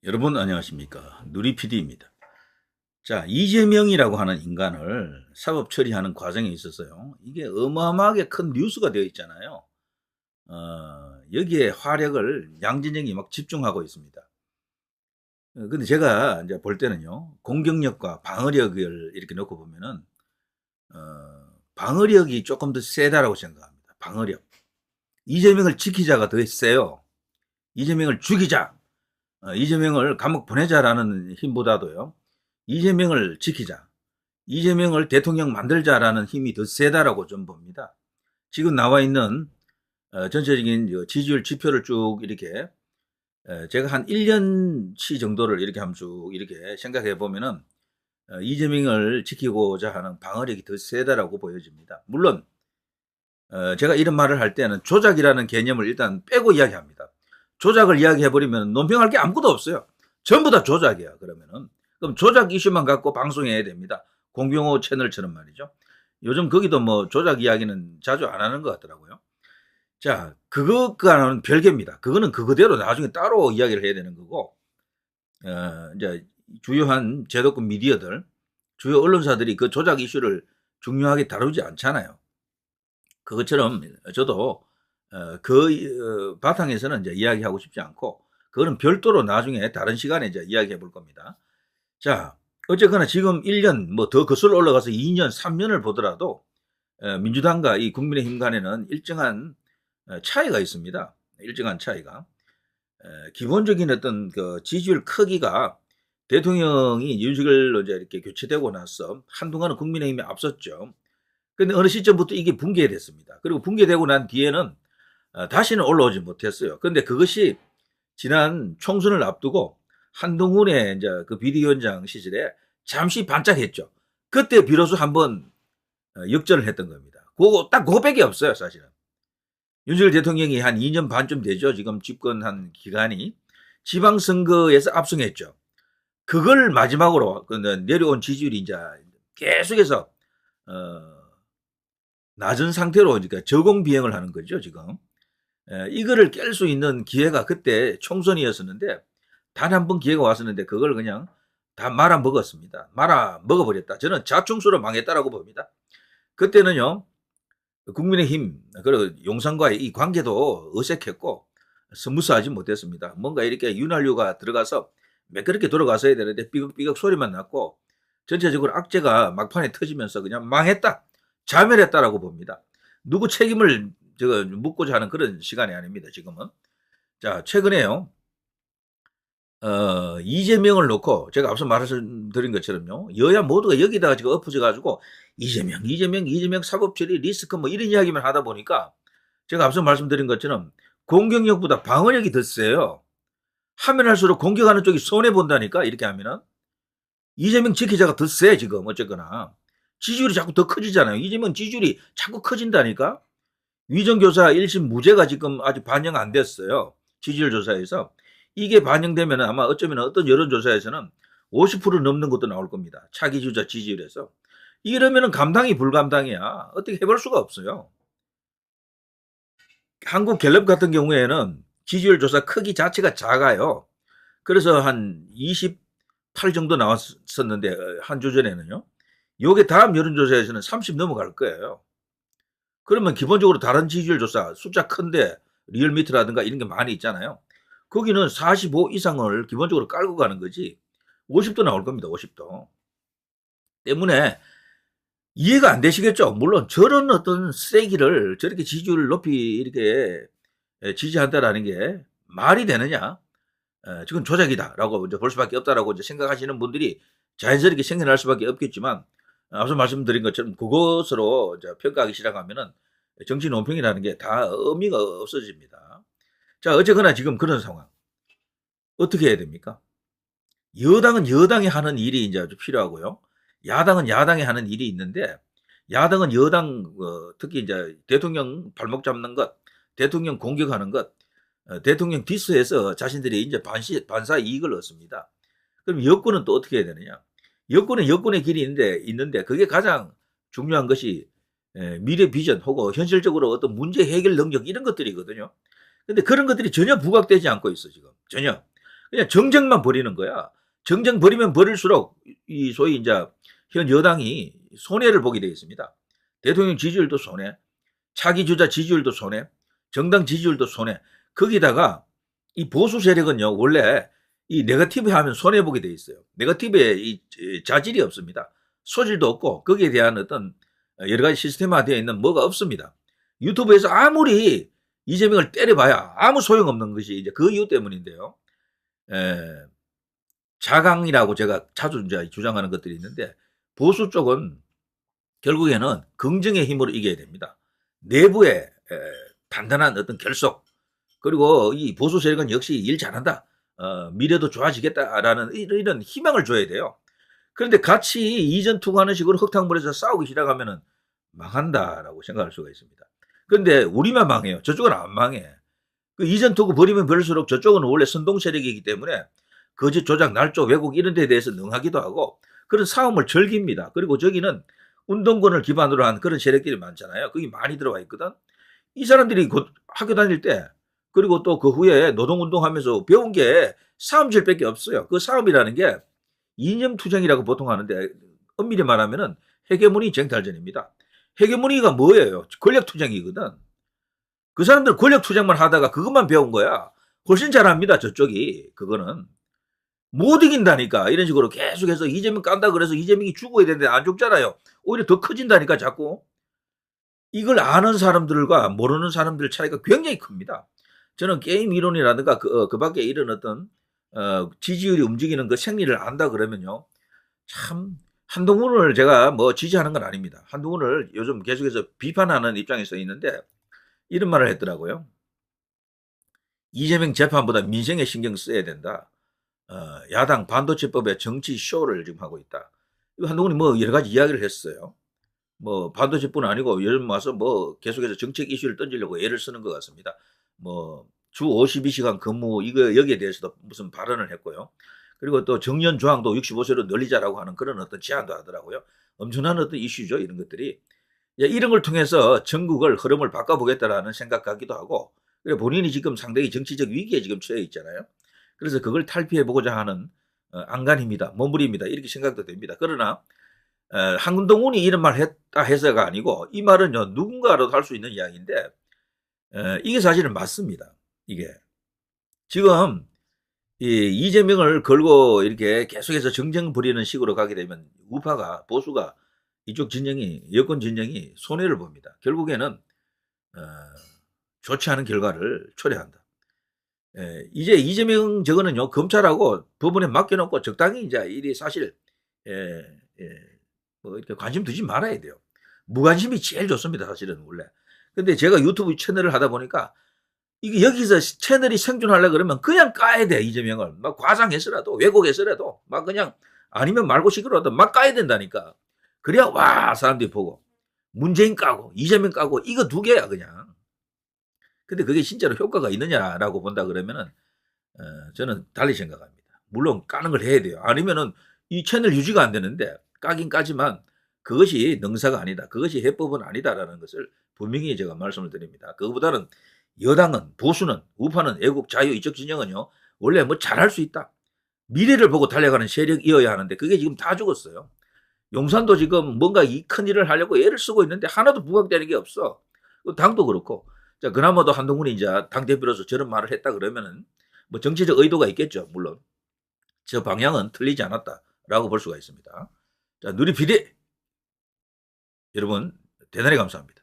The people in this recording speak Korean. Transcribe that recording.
여러분 안녕하십니까. 누리 PD입니다. 자, 이재명이라고 하는 인간을 사법 처리하는 과정에 있어서요. 이게 어마어마하게 큰 뉴스가 되어 있잖아요. 여기에 화력을 양진영이 막 집중하고 있습니다. 근데 제가 이제 볼 때는요. 공격력과 방어력을 이렇게 놓고 보면은 방어력이 조금 더 세다라고 생각합니다. 방어력. 이재명을 지키자가 더 세요. 이재명을 죽이자. 이재명을 감옥 보내자라는 힘보다도요. 이재명을 지키자. 이재명을 대통령 만들자라는 힘이 더 세다라고 좀 봅니다. 지금 나와 있는 전체적인 지지율 지표를 쭉 이렇게 제가 한 1년치 정도를 이렇게 한번 쭉 이렇게 생각해 보면은 이재명을 지키고자 하는 방어력이 더 세다라고 보여집니다. 물론 제가 이런 말을 할 때는 조작이라는 개념을 일단 빼고 이야기합니다. 조작을 이야기해버리면 논평할 게 아무것도 없어요. 전부 다 조작이야, 그러면은. 그럼 조작 이슈만 갖고 방송해야 됩니다. 공병호 채널처럼 말이죠. 요즘 거기도 뭐 조작 이야기는 자주 안 하는 것 같더라고요. 자, 그것과는 별개입니다. 그거는 그거대로 나중에 따로 이야기를 해야 되는 거고, 이제 주요한 제도권 미디어들, 주요 언론사들이 그 조작 이슈를 중요하게 다루지 않잖아요. 그것처럼 저도 바탕에서는 이제 이야기하고 싶지 않고, 그거는 별도로 나중에 다른 시간에 이제 이야기해 볼 겁니다. 자, 어쨌거나 지금 1년, 뭐 더 거슬러 올라가서 2년, 3년을 보더라도, 민주당과 이 국민의힘 간에는 일정한 차이가 있습니다. 일정한 차이가. 기본적인 어떤 그 지지율 크기가 대통령이 윤석열로 이제 이렇게 교체되고 나서 한동안은 국민의힘이 앞섰죠. 근데 어느 시점부터 이게 붕괴됐습니다. 그리고 붕괴되고 난 뒤에는 다시는 올라오지 못했어요. 근데 그것이 지난 총선을 앞두고 한동훈의 이제 그 비대위원장 시절에 잠시 반짝했죠. 그때 비로소 한번 역전을 했던 겁니다. 그거 딱 그거밖에 없어요, 사실은. 윤석열 대통령이 한 2년 반쯤 되죠. 지금 집권한 기간이. 지방선거에서 압승했죠. 그걸 마지막으로 내려온 지지율이 이제 계속해서 낮은 상태로 그러니까 저공 비행을 하는 거죠, 지금. 이거를 깰 수 있는 기회가 그때 총선이었었는데 단 한 번 기회가 왔었는데 그걸 그냥 다 말아 먹었습니다. 말아 먹어버렸다. 저는 자충수로 망했다라고 봅니다. 그때는요, 국민의힘, 그리고 용산과의 이 관계도 어색했고 스무스하지 못했습니다. 뭔가 이렇게 윤활유가 들어가서 매끄럽게 돌아갔어야 되는데 삐걱삐걱 소리만 났고 전체적으로 악재가 막판에 터지면서 그냥 망했다. 자멸했다라고 봅니다. 누구 책임을 묻고자 하는 그런 시간이 아닙니다, 지금은. 자, 최근에요. 이재명을 놓고 제가 앞서 말씀드린 것처럼요. 여야 모두가 여기다가 지금 엎어져 가지고 이재명 사법 처리 리스크 뭐 이런 이야기만 하다 보니까 제가 앞서 말씀드린 것처럼 공격력보다 방어력이 더 세요. 하면 할수록 공격하는 쪽이 손해 본다니까 이렇게 하면은 이재명 지키자가 더 세 지금 어쨌거나 지지율이 자꾸 더 커지잖아요. 이재명 지지율이 자꾸 커진다니까. 위정교사 1심 무죄가 지금 아직 반영 안 됐어요. 지지율 조사에서. 이게 반영되면 아마 어쩌면 어떤 여론조사에서는 50% 넘는 것도 나올 겁니다. 차기 주자 지지율에서. 이러면은 감당이 불감당이야. 어떻게 해볼 수가 없어요. 한국 갤럽 같은 경우에는 지지율 조사 크기 자체가 작아요. 그래서 한 28 정도 나왔었는데 한 주 전에는요. 요게 다음 여론조사에서는 30 넘어갈 거예요. 그러면 기본적으로 다른 지지율 조사 숫자 큰데 리얼미터라든가 이런 게 많이 있잖아요. 거기는 45 이상을 기본적으로 깔고 가는 거지 50도 나올 겁니다. 50도. 때문에 이해가 안 되시겠죠? 물론 저런 어떤 쓰레기를 저렇게 지지율을 높이 이렇게 지지한다라는 게 말이 되느냐? 지금 조작이다라고 이제 볼 수밖에 없다라고 이제 생각하시는 분들이 자연스럽게 생겨날 수밖에 없겠지만 앞서 말씀드린 것처럼 그것으로 이제 평가하기 시작하면은 정치 논평이라는 게 다 의미가 없어집니다. 자, 어쨌거나 지금 그런 상황. 어떻게 해야 됩니까? 여당은 여당이 하는 일이 이제 아주 필요하고요. 야당은 야당이 하는 일이 있는데, 야당은 여당, 특히 이제 대통령 발목 잡는 것, 대통령 공격하는 것, 대통령 디스해서 자신들이 이제 반사 이익을 얻습니다. 그럼 여권은 또 어떻게 해야 되느냐? 여권은 여권의 길이 있는데 그게 가장 중요한 것이 미래 비전 혹은 현실적으로 어떤 문제 해결 능력 이런 것들이거든요. 근데 그런 것들이 전혀 부각되지 않고 있어, 지금. 전혀. 그냥 정쟁만 벌이는 거야. 정쟁 벌이면 벌일수록 이 소위 이제 현 여당이 손해를 보게 되어 있습니다. 대통령 지지율도 손해, 차기 주자 지지율도 손해, 정당 지지율도 손해. 거기다가 이 보수 세력은요, 원래 이 네거티브 하면 손해 보게 되어 있어요. 네거티브에 이 자질이 없습니다. 소질도 없고 거기에 대한 어떤 여러 가지 시스템화되어 있는 뭐가 없습니다. 유튜브에서 아무리 이재명을 때려봐야 아무 소용없는 것이 이제 그 이유 때문인데요. 자강이라고 제가 자주 이제 주장하는 것들이 있는데, 보수 쪽은 결국에는 긍정의 힘으로 이겨야 됩니다. 내부의 단단한 어떤 결속, 그리고 이 보수 세력은 역시 일 잘한다, 미래도 좋아지겠다라는 이런 희망을 줘야 돼요. 그런데 같이 이전 투구하는 식으로 흙탕물에서 싸우기 시작하면은 망한다라고 생각할 수가 있습니다. 그런데 우리만 망해요. 저쪽은 안 망해. 그 이전 투구 벌이면 벌일수록 저쪽은 원래 선동 세력이기 때문에 거짓 조작, 날조, 왜곡 이런 데에 대해서 능하기도 하고 그런 싸움을 즐깁니다. 그리고 저기는 운동권을 기반으로 한 그런 세력들이 많잖아요. 거기 많이 들어와 있거든. 이 사람들이 곧 학교 다닐 때, 그리고 또 그 후에 노동운동하면서 배운 게 싸움질밖에 없어요. 그 싸움이라는 게 이념투쟁이라고 보통 하는데, 엄밀히 말하면은 헤게모니 쟁탈전입니다. 헤게모니가 뭐예요? 권력투쟁이거든. 그 사람들 권력투쟁만 하다가 그것만 배운 거야. 훨씬 잘합니다, 저쪽이. 그거는 못 이긴다니까. 이런 식으로 계속해서 이재명 깐다 그래서 이재명이 죽어야 되는데 안 죽잖아요. 오히려 더 커진다니까, 자꾸. 이걸 아는 사람들과 모르는 사람들 차이가 굉장히 큽니다. 저는 게임 이론이라든가 그 밖에 이런 어떤 지지율이 움직이는 그 생리를 안다 그러면요, 참 한동훈을 제가 뭐 지지하는 건 아닙니다. 한동훈을 요즘 계속해서 비판하는 입장에 서 있는데 이런 말을 했더라고요. 이재명 재판보다 민생에 신경 써야 된다. 야당 반도체법에 정치 쇼를 지금 하고 있다. 한동훈이 뭐 여러 가지 이야기를 했어요. 뭐 반도체뿐 아니고 요즘 와서 뭐 계속해서 정책 이슈를 던지려고 애를 쓰는 것 같습니다. 뭐 주 52시간 근무 이거 여기에 대해서도 무슨 발언을 했고요. 그리고 또 정년 조항도 65세로 늘리자라고 하는 그런 어떤 제안도 하더라고요. 엄청난 어떤 이슈죠, 이런 것들이. 이런 걸 통해서 전국을 흐름을 바꿔보겠다라는 생각 같기도 하고, 그리고 본인이 지금 상당히 정치적 위기에 지금 처해 있잖아요. 그래서 그걸 탈피해 보고자 하는 안간힘이다, 몸부림이다, 이렇게 생각도 됩니다. 그러나 한동훈이 이런 말 했다 해서가 아니고, 이 말은요, 누군가라도 할 수 있는 이야기인데, 이게 사실은 맞습니다. 이게 지금 이재명을 걸고 이렇게 계속해서 정쟁 부리는 식으로 가게 되면 우파가, 보수가, 이쪽 진영이, 여권 진영이 손해를 봅니다. 결국에는 좋지 않은 결과를 초래한다. 이제 이재명 저거는요, 검찰하고 법원에 맡겨놓고 적당히 이제 일이 사실 뭐 이렇게 관심 두지 말아야 돼요. 무관심이 제일 좋습니다, 사실은 원래. 근데 제가 유튜브 채널을 하다 보니까 이게 여기서 채널이 생존하려고 그러면 그냥 까야 돼, 이재명을. 막 과장해서라도, 왜곡해서라도, 막 그냥 아니면 말고 싶더라도 막 까야 된다니까. 그래야 와, 사람들이 보고. 문재인 까고, 이재명 까고, 이거 두 개야, 그냥. 근데 그게 진짜로 효과가 있느냐라고 본다 그러면은, 저는 달리 생각합니다. 물론 까는 걸 해야 돼요. 아니면은 이 채널 유지가 안 되는데, 까긴 까지만 그것이 능사가 아니다, 그것이 해법은 아니다라는 것을 분명히 제가 말씀을 드립니다. 그거보다는 여당은, 보수는, 우파는, 애국, 자유, 이쪽 진영은요, 원래 뭐 잘할 수 있다, 미래를 보고 달려가는 세력이어야 하는데 그게 지금 다 죽었어요. 용산도 지금 뭔가 이 큰 일을 하려고 애를 쓰고 있는데 하나도 부각되는 게 없어. 당도 그렇고. 자, 그나마도 한동훈이 이제 당대표로서 저런 말을 했다 그러면은 뭐 정치적 의도가 있겠죠, 물론. 저 방향은 틀리지 않았다라고 볼 수가 있습니다. 자, 누리 PD 여러분, 대단히 감사합니다.